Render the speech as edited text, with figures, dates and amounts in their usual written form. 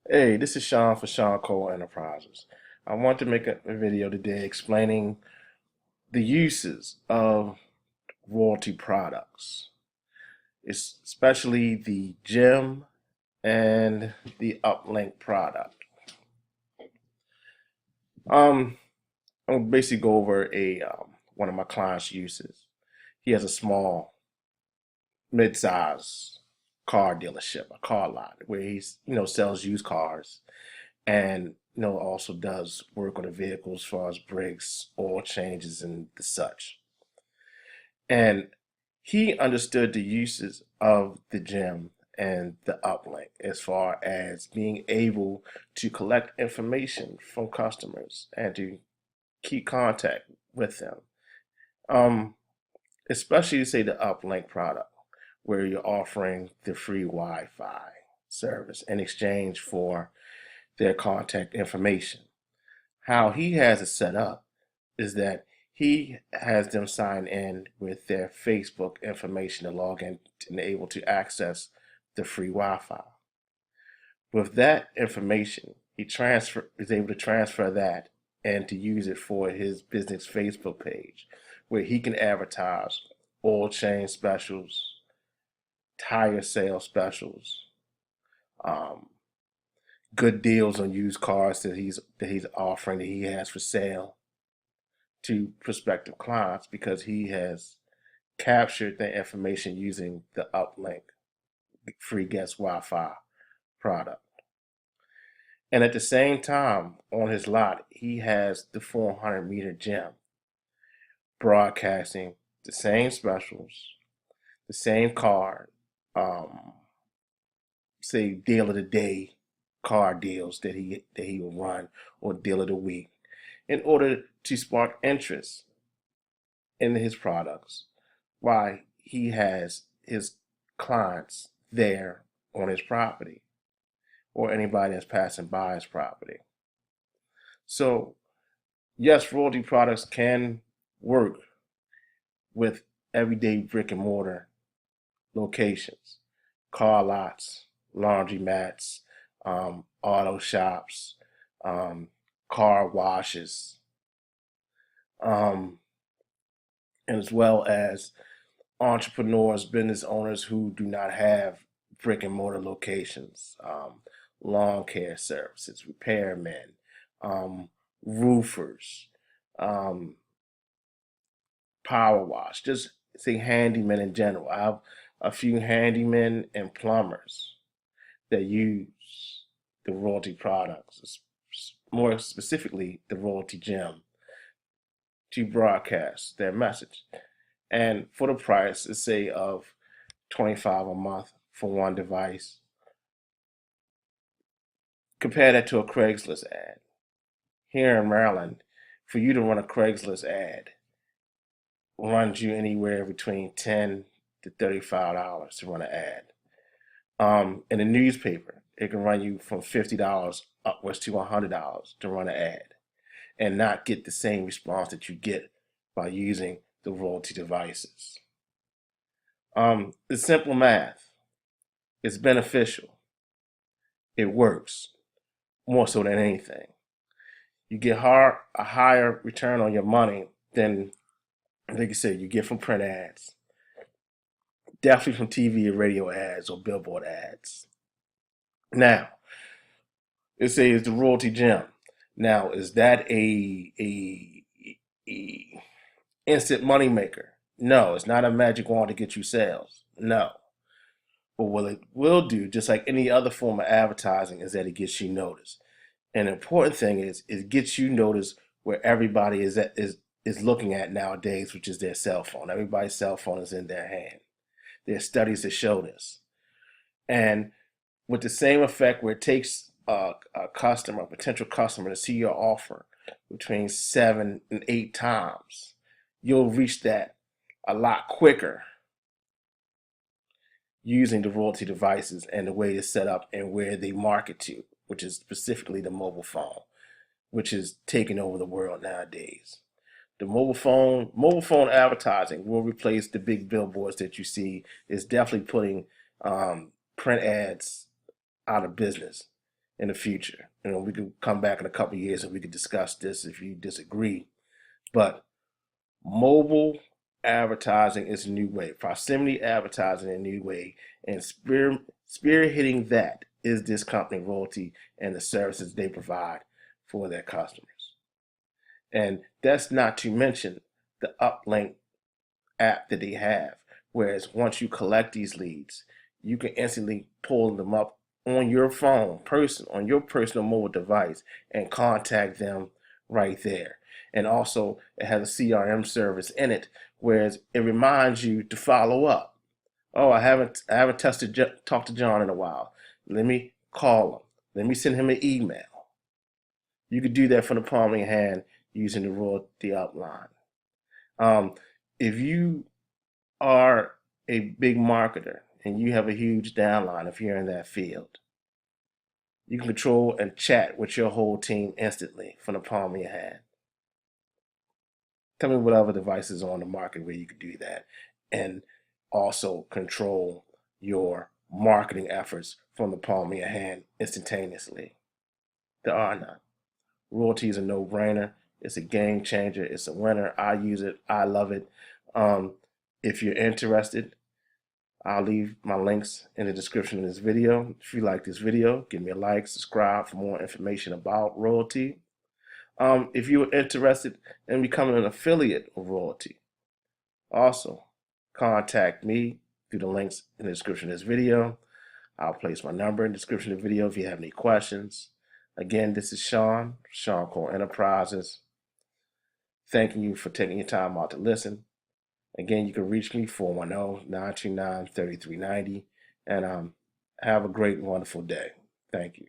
Hey, this is Sean for Sean Cole Enterprises. I want to make a video today explaining the uses of royalty products, especially the gem and the Uplink product. Um, I'm gonna basically go over a one of my clients' uses. He has a small, mid-size car dealership, a car lot, where he's sells used cars and also does work on the vehicles as far as brakes, oil changes, and the such. And he understood the uses of the gem and the uplink as far as being able to collect information from customers and to keep contact with them. Um, Especially say the uplink product, where you're offering the free Wi-Fi service in exchange for their contact information. How he has it set up is that he has them sign in with their Facebook information to log in and able to access the free Wi-Fi. With that information, he is able to transfer that and to use it for his business Facebook page, where he can advertise oil change specials, tire sale specials, um, good deals on used cars that he's offering that he has for sale to prospective clients because he has captured the information using the Uplink free guest Wi-Fi product. And at the same time, on his lot, he has the 400-meter gem broadcasting the same specials, the same card, um, say deal of the day car deals that he will run or deal of the week in order to spark interest in his products. Why he has his clients there on his property or anybody that's passing by his property. So, yes, royalty products can work with everyday brick and mortar locations, car lots, laundry mats, auto shops, um, car washes, um, and as well as entrepreneurs, business owners who do not have brick and mortar locations, lawn care services, repairmen, roofers, um, power wash, just say handymen in general. I have a few handymen and plumbers that use the royalty products, more specifically the royalty gem, to broadcast their message. And for the price, let's say of 25 a month for one device, compare that to a Craigslist ad. Here in Maryland, for you to run a Craigslist ad runs you anywhere between $10 to $35 to run an ad. In a newspaper, it can run you from $50 upwards to $100 to run an ad and not get the same response that you get by using the royalty devices. It's simple math. It's beneficial. It works more so than anything. You get a higher return on your money than, like you said, you get from print ads. Definitely from TV and radio ads or billboard ads. Now, it says the royalty gem. Now, is that a instant money maker? No, it's not a magic wand to get you sales. No. But what it will do, just like any other form of advertising, is that it gets you noticed. And the important thing is it gets you noticed where everybody is looking at nowadays, which is their cell phone. Everybody's cell phone is in their hand. There's studies that show this. And with the same effect where it takes a potential customer to see your offer between 7 and 8 times, you'll reach that a lot quicker using the royalty devices and the way it's set up and where they market to, which is specifically the mobile phone, which is taking over the world nowadays. The mobile phone advertising will replace the big billboards that you see. Is definitely putting print ads out of business. in the future. You know, we could come back in a couple of years and we could discuss this if you disagree. But mobile advertising is a new way. Proximity advertising is a new way, and spearheading that is this company, Royaltie, and the services they provide for their customers. And that's not to mention the Uplink app that they have. Whereas once you collect these leads, you can instantly pull them up on your phone, on your personal mobile device, and contact them right there. And also, it has a CRM service in it, whereas it reminds you to follow up. Oh, I haven't talked to John in a while. Let me call him. Let me send him an email. You could do that from the palm of your hand using the Royaltie outline. If you are a big marketer and you have a huge downline, if you're in that field, you can control and chat with your whole team instantly from the palm of your hand. Tell me what other devices are on the market where you could do that, and also control your marketing efforts from the palm of your hand instantaneously. There are none. Royaltie is a no-brainer. It's a game changer. It's a winner. I use it. I love it. If you're interested, I'll leave my links in the description of this video. If you like this video, give me a like, subscribe for more information about Royaltie. If you're interested in becoming an affiliate of Royaltie, also contact me through the links in the description of this video. I'll place my number in the description of the video if you have any questions. Again, this is Sean Core Enterprises. Thanking you for taking your time out to listen. Again, you can reach me 410-929-3390, and have a great and wonderful day. Thank you.